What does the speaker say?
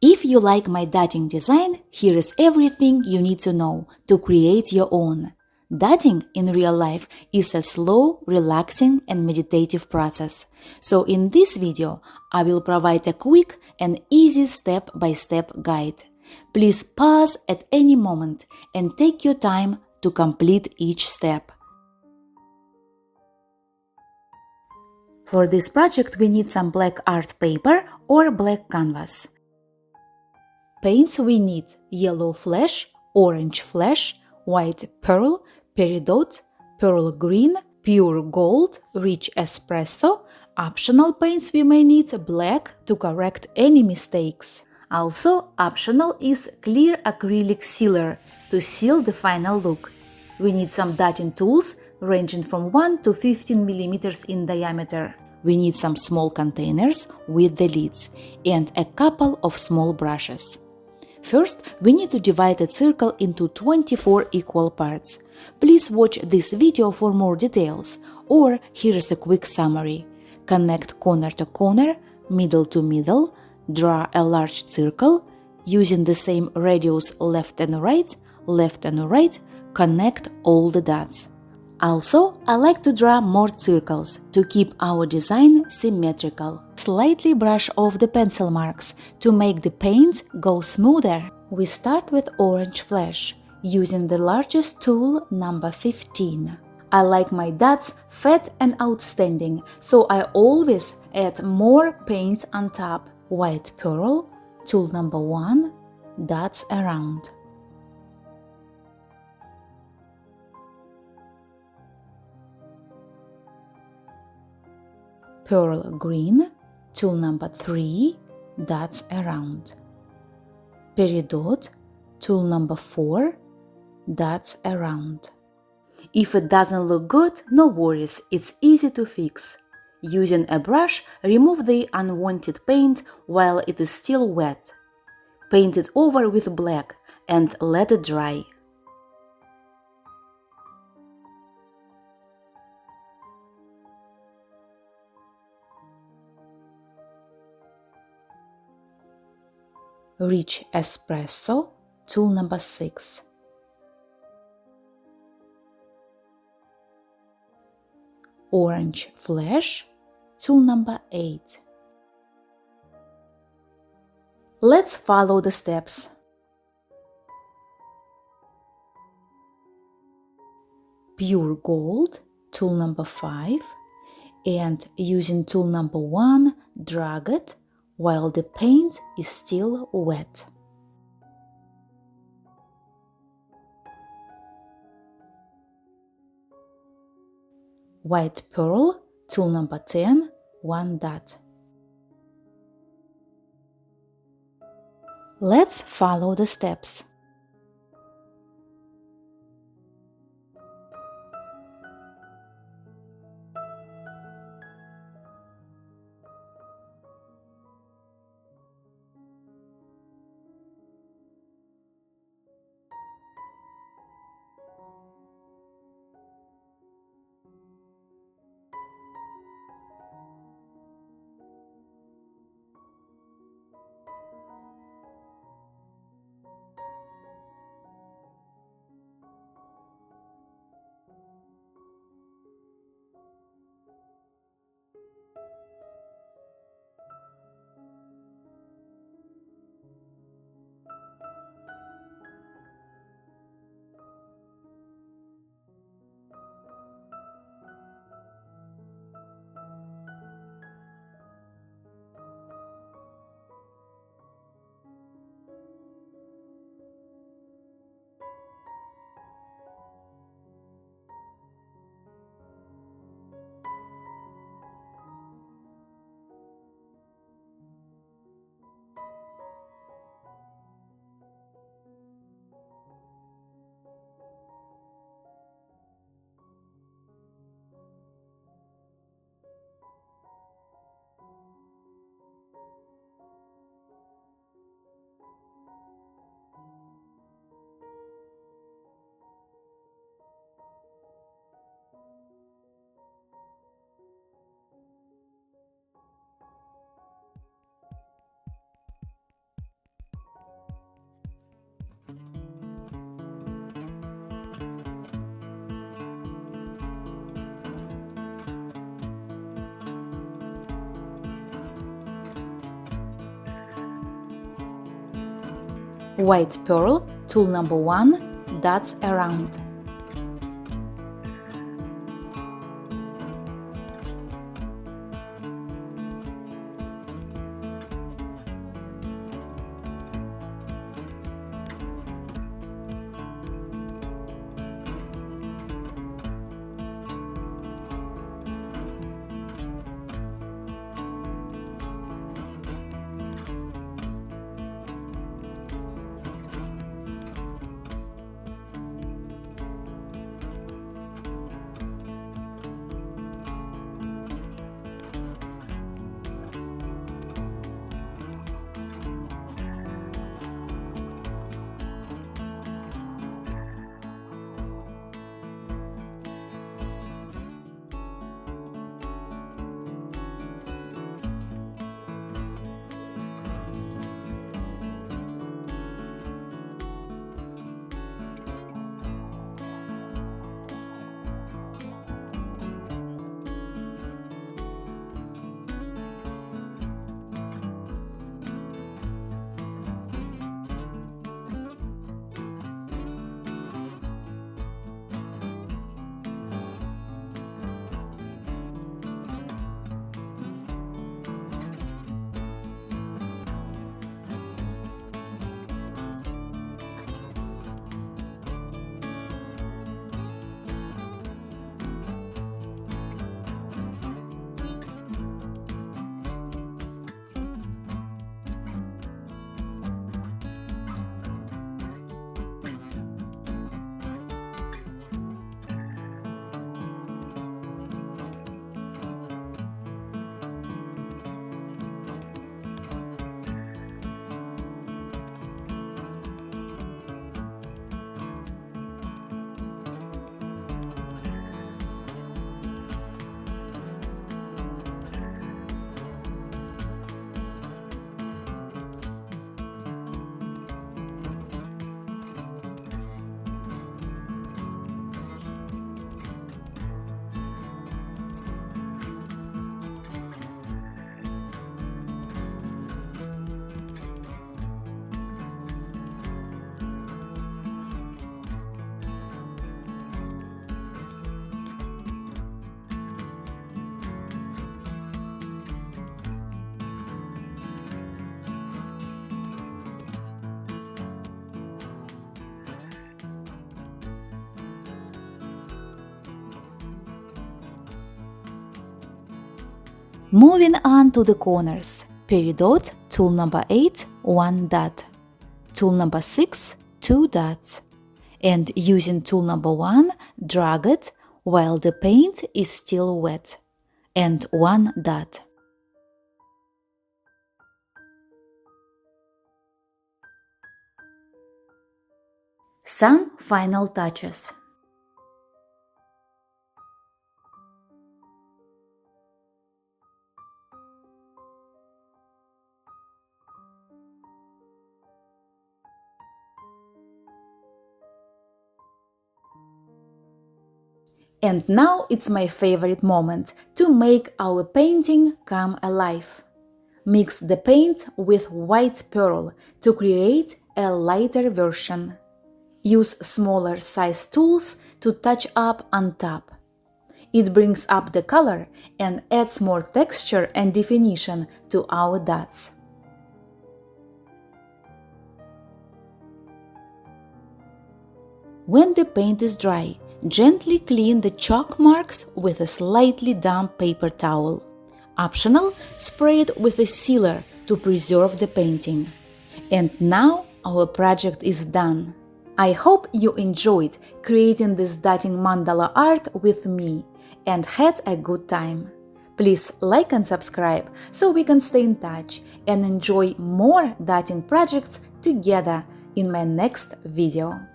If you like my dotting design, here is everything you need to know to create your own. Dotting in real life is a slow, relaxing and meditative process. So in this video, I will provide a quick and easy step-by-step guide. Please pause at any moment and take your time to complete each step. For this project, we need some black art paper or black canvas. Paints we need yellow flash, orange flash, white pearl, peridot, pearl green, pure gold, rich espresso. Optional paints we may need black to correct any mistakes. Also optional is clear acrylic sealer to seal the final look. We need some dotting tools ranging from 1 to 15 mm in diameter. We need some small containers with the lids and a couple of small brushes. First, we need to divide a circle into 24 equal parts. Please watch this video for more details, or here is a quick summary. Connect corner to corner, middle to middle, draw a large circle, using the same radius left and right, connect all the dots. Also, I like to draw more circles to keep our design symmetrical. Slightly brush off the pencil marks to make the paint go smoother. We start with orange flash, using the largest tool number 15. I like my dots fat and outstanding, so I always add more paint on top. White pearl, tool number 1, dots around. Pearl green, tool number 3, dots around. Peridot, tool number 4, dots around. If it doesn't look good, no worries, it's easy to fix. Using a brush, remove the unwanted paint while it is still wet. Paint it over with black and let it dry. Rich espresso, tool number 6. Orange flash, tool number 8. Let's follow the steps. Pure gold, tool number 5, and using tool number 1, drag it while the paint is still wet. White pearl, tool number 10, 1 dot. Let's follow the steps. white pearl, tool number 1, dots around. Moving on to the corners, Peridot, tool number 8, 1 dot, tool number 6, 2 dots, and using tool number 1, drag it while the paint is still wet, and 1 dot. Some final touches. And now it's my favorite moment to make our painting come alive. Mix the paint with white pearl to create a lighter version. Use smaller size tools to touch up on top. It brings up the color and adds more texture and definition to our dots. When the paint is dry, gently clean the chalk marks with a slightly damp paper towel. Optional, spray it with a sealer to preserve the painting. And now our project is done. I hope you enjoyed creating this dotting mandala art with me and had a good time. Please like and subscribe so we can stay in touch and enjoy more dotting projects together in my next video.